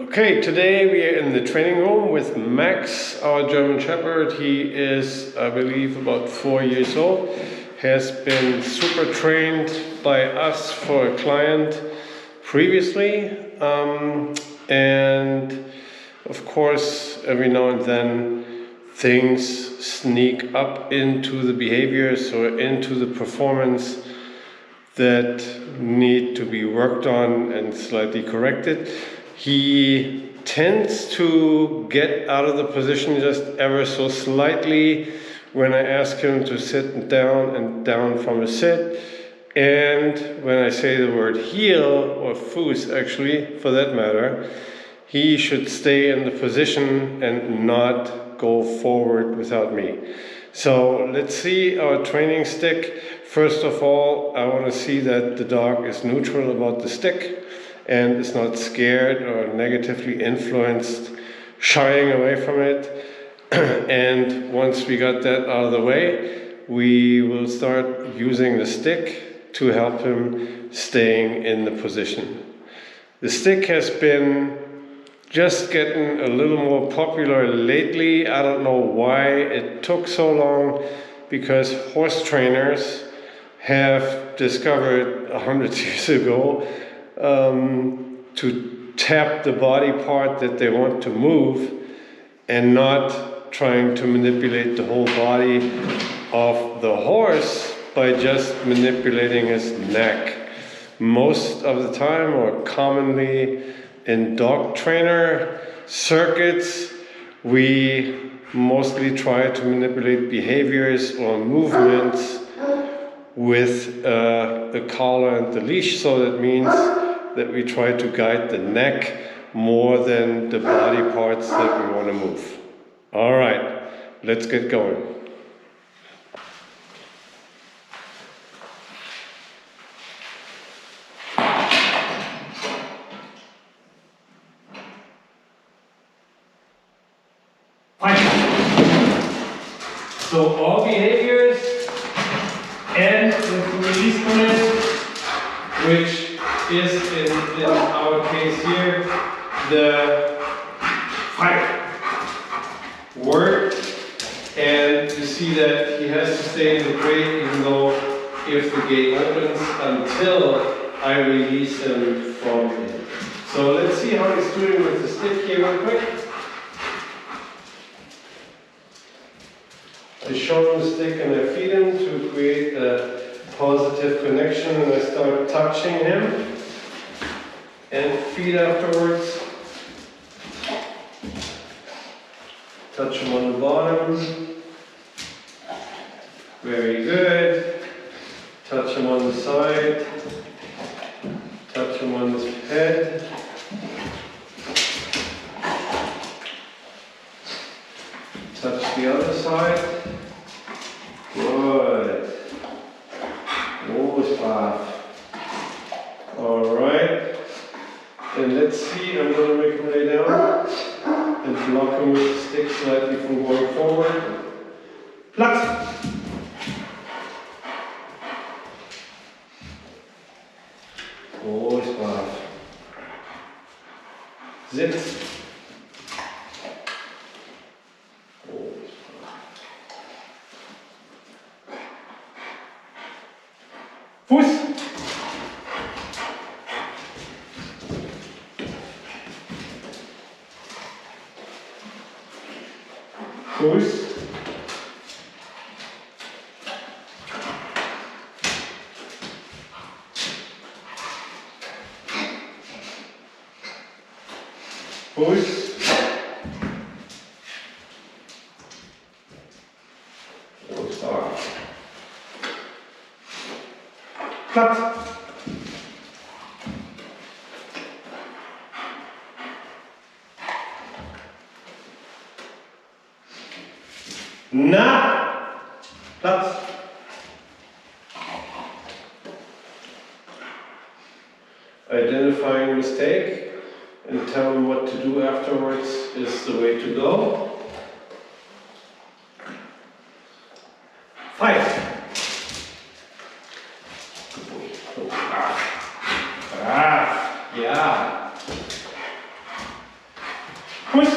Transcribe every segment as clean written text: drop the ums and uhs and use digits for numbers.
Okay, today we are in the training room with Max, our German Shepherd. He is, I believe, about 4 years old. Has been super trained by us for a client previously. And of course, every now and then things sneak up into the behaviors or into the performance that need to be worked on and slightly corrected. He tends to get out of the position just ever so slightly when I ask him to sit down and down from a sit. And when I say the word heel, or Fuß actually, for that matter, he should stay in the position and not go forward without me. So let's see our training stick. First of all, I want to see that the dog is neutral about the stick and is not scared or negatively influenced, shying away from it. And once we got that out of the way, we will start using the stick to help him staying in the position. The stick has been just getting a little more popular lately. I don't know why it took so long, because horse trainers have discovered 100 years ago to tap the body part that they want to move and not trying to manipulate the whole body of the horse by just manipulating his neck. Most of the time, or commonly in dog trainer circuits, we mostly try to manipulate behaviors or movements with the collar and the leash. So that means that we try to guide the neck more than the body parts that we want to move. All right, let's get going. So all behaviors end with release command, which is in our case here the fight word. And you see that he has to stay in the crate even though if the gate opens until I release him from it. So let's see how he's doing with the stick here real quick. I show him the stick and I feed him to create a positive connection, and I start touching him and feed afterwards. Touch him on the bottom. Very good. Touch him on the side. Touch him on his head. Touch the other side. Good. All right. And let's see, I'm going to make him lay down and block him with the stick slightly from going forward. Platz. Groß brav. Sitz. Fuß. Fuß. Fuß. Platz. Na, Platz. Identifying mistake and tell him what to do afterwards is the way to go. Fight. Yeah. Push.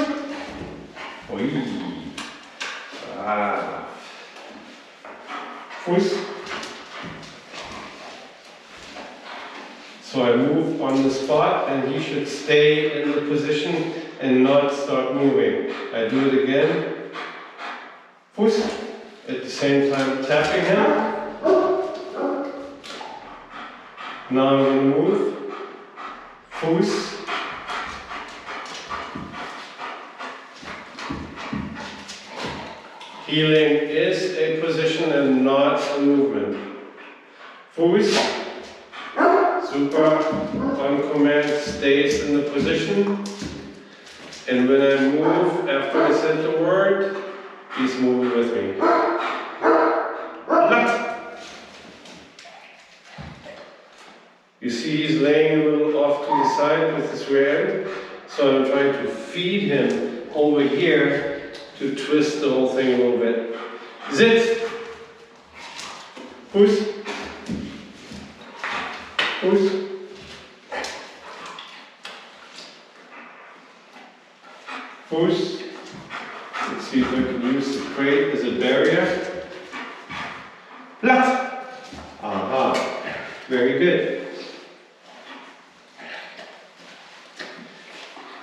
Oi. Ah. Push. So I move on the spot and he should stay in the position and not start moving. I do it again. Push. At the same time tapping him. Now I'm going to move. Push. Healing is a position and not a movement. Fuß, super, on command stays in the position. And when I move after I said the word, he's moving with me. Lat. You see he's laying a little off to the side with his rear end. So I'm trying to feed him over here to twist the whole thing a little bit. Sitz. Fuß. Fuß. Fuß. Let's see if I can use the crate as a barrier. Platt. Aha. Very good.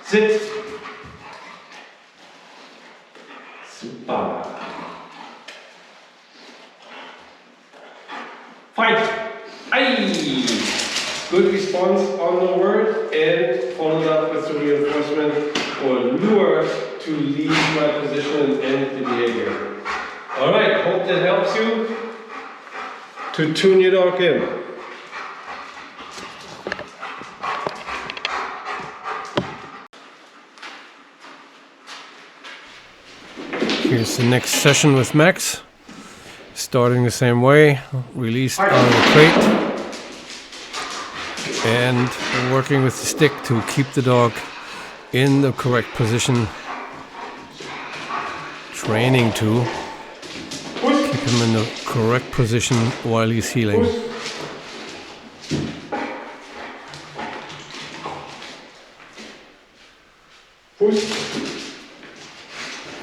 Sitz. Super. Fight. Aye. Good response on the word and followed up with the reinforcement or lure to leave my position and end the behavior. Alright, hope that helps you to tune your dog in. Here's the next session with Max. Starting the same way, released out of the crate. And working with the stick to keep the dog in the correct position. Training to keep him in the correct position while he's healing.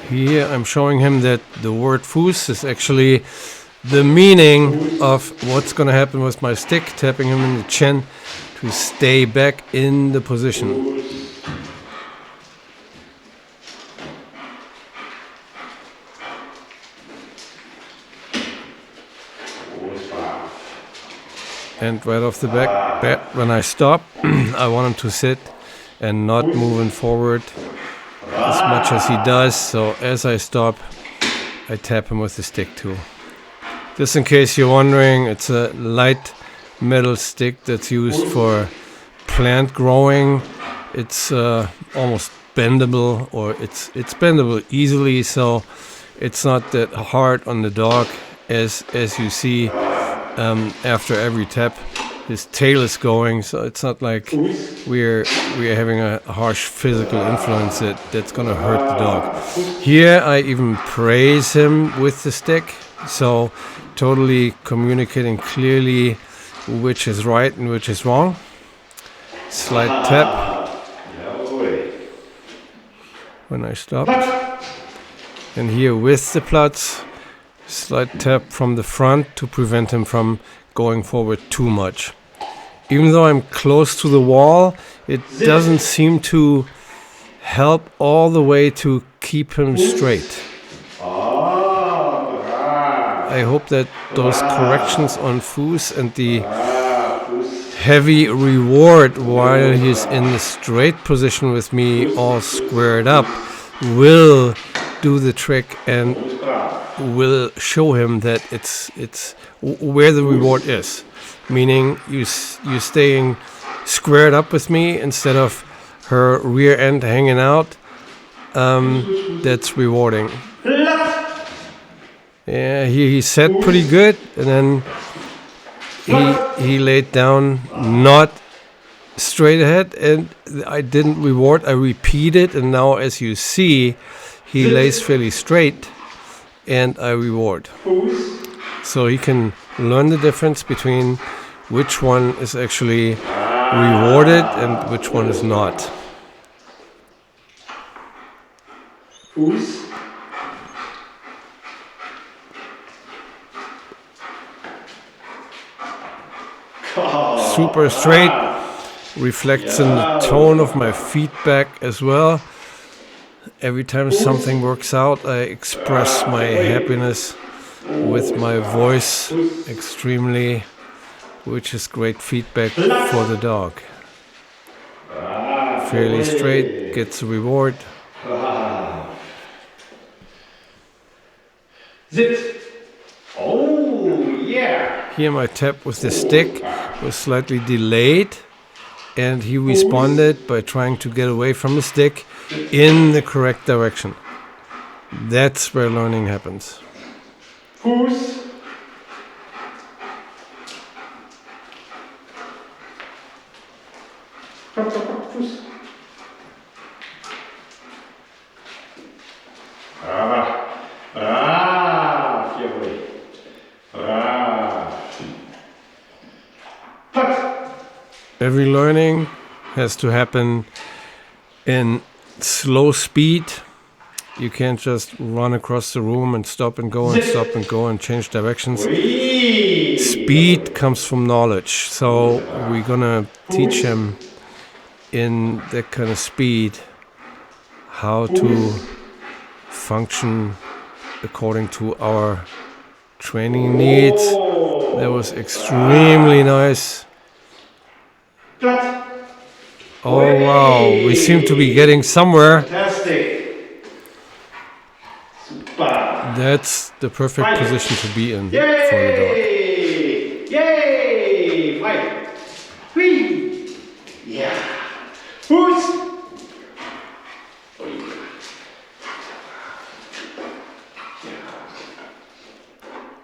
Here I'm showing him that the word Fuß is actually the meaning of what's going to happen with my stick, tapping him in the chin to stay back in the position. And right off the bat, when I stop, I want him to sit and not moving forward as much as he does. So as I stop, I tap him with the stick too. Just in case you're wondering, it's a light metal stick that's used for plant growing. It's almost bendable, or it's bendable easily, so it's not that hard on the dog. As you see, after every tap, his tail is going, so it's not like we're having a harsh physical influence that's gonna hurt the dog. Here I even praise him with the stick, so totally communicating clearly which is right and which is wrong. Slight tap when I stop. And here with the Platz, slight tap from the front to prevent him from going forward too much. Even though I'm close to the wall, it doesn't seem to help all the way to keep him straight. I hope that those corrections on Fuß and the heavy reward while he's in the straight position with me all squared up will do the trick and will show him that it's where the reward is. Meaning you staying squared up with me instead of her rear end hanging out. That's rewarding. Yeah, he sat pretty good, and then he laid down not straight ahead, and I didn't reward. I repeated, and now as you see, he lays fairly straight, and I reward. So he can learn the difference between which one is actually rewarded and which one is not. Fuß. Super straight, reflects in the tone of my feedback as well. Every time something works out, I express my happiness with my voice extremely, which is great feedback for the dog. Fairly straight, gets a reward. Sit. Oh, yeah. Here my tap with the stick was slightly delayed, and he responded by trying to get away from the stick in the correct direction. That's where learning happens. Fuß. Fuß. Every learning has to happen in slow speed. You can't just run across the room and stop and go and stop and go and change directions. Speed comes from knowledge. So we're gonna teach him in that kind of speed how to function according to our training needs. That was extremely nice. Oh wow, we seem to be getting somewhere. Fantastic. Super. That's the perfect position to be in for the dog. Yay! Right. Whee! Yeah. Fuß.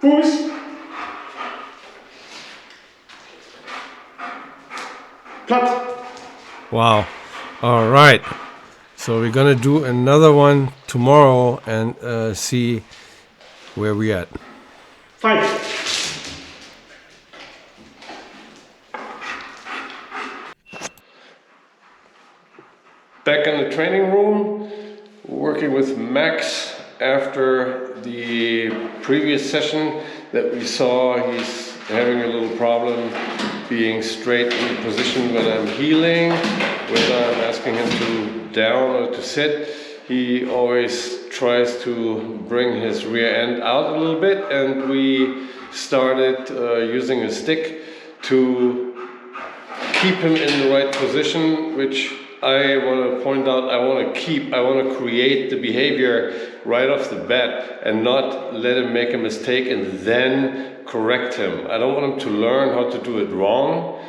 Fuß. Platt. Wow. All right. So we're gonna do another one tomorrow and see where we at. Fight. Back in the training room, working with Max after the previous session that we saw. He's having a little problem being straight in the position when I'm healing, whether I'm asking him to down or to sit. He always tries to bring his rear end out a little bit, and we started using a stick to keep him in the right position, which I want to point out, I want to create the behavior right off the bat and not let him make a mistake and then correct him. I don't want him to learn how to do it wrong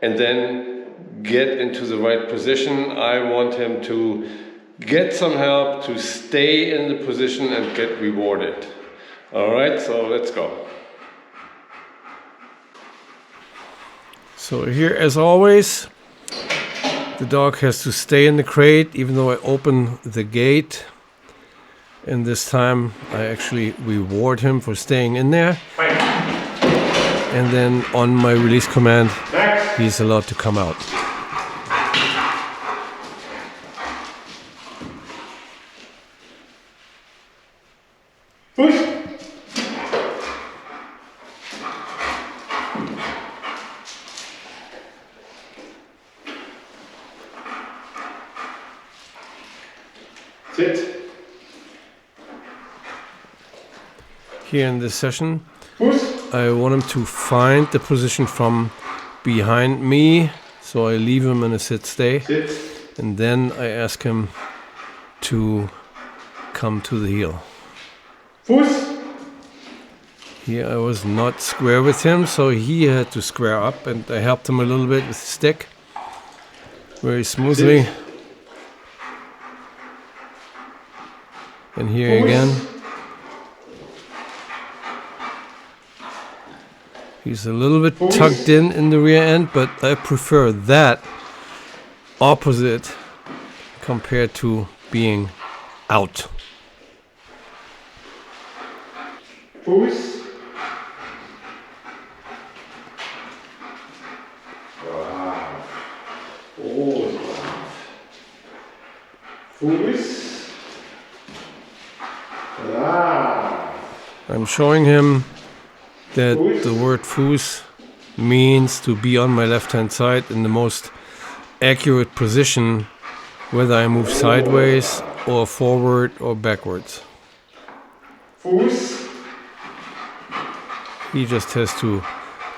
and then get into the right position. I want him to get some help to stay in the position and get rewarded. All right, so let's go. So here, as always, the dog has to stay in the crate, even though I open the gate. And this time I actually reward him for staying in there. And then on my release command, he's allowed to come out. Push. Sit. Here in this session, Push. I want him to find the position from behind me, so I leave him in a sit-stay, Sit. and then I ask him to come to the heel. Fuß. Here I was not square with him, so he had to square up, and I helped him a little bit with the stick, very smoothly. Sit. And here again, he's a little bit tucked in the rear end, but I prefer that opposite compared to being out. Fuß. Oh, Fuß. I'm showing him that the word Fuß means to be on my left hand side in the most accurate position, whether I move sideways or forward or backwards. Fuß. He just has to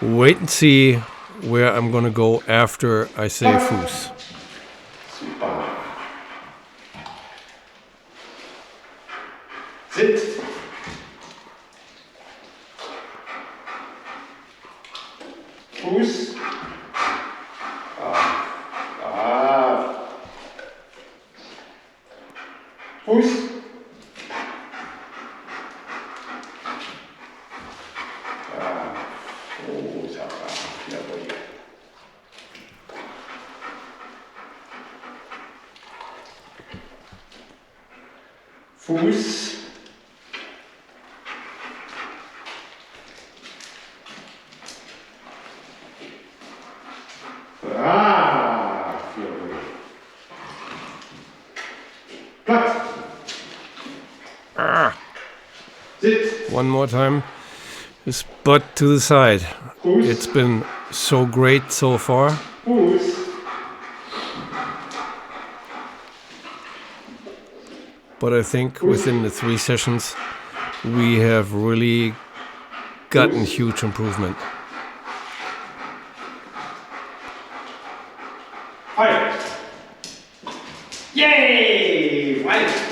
wait and see where I'm gonna go after I say Fuß. Super. Sit. Fuß. Fuß. Jawohl. Fuß. Brav. Jawohl. Platz. Sit. One more time. His butt to the side. Fuß. It's been so great so far. Fuß. But I think within the 3 sessions, we have really gotten huge improvement. Fire. Yay! Fire.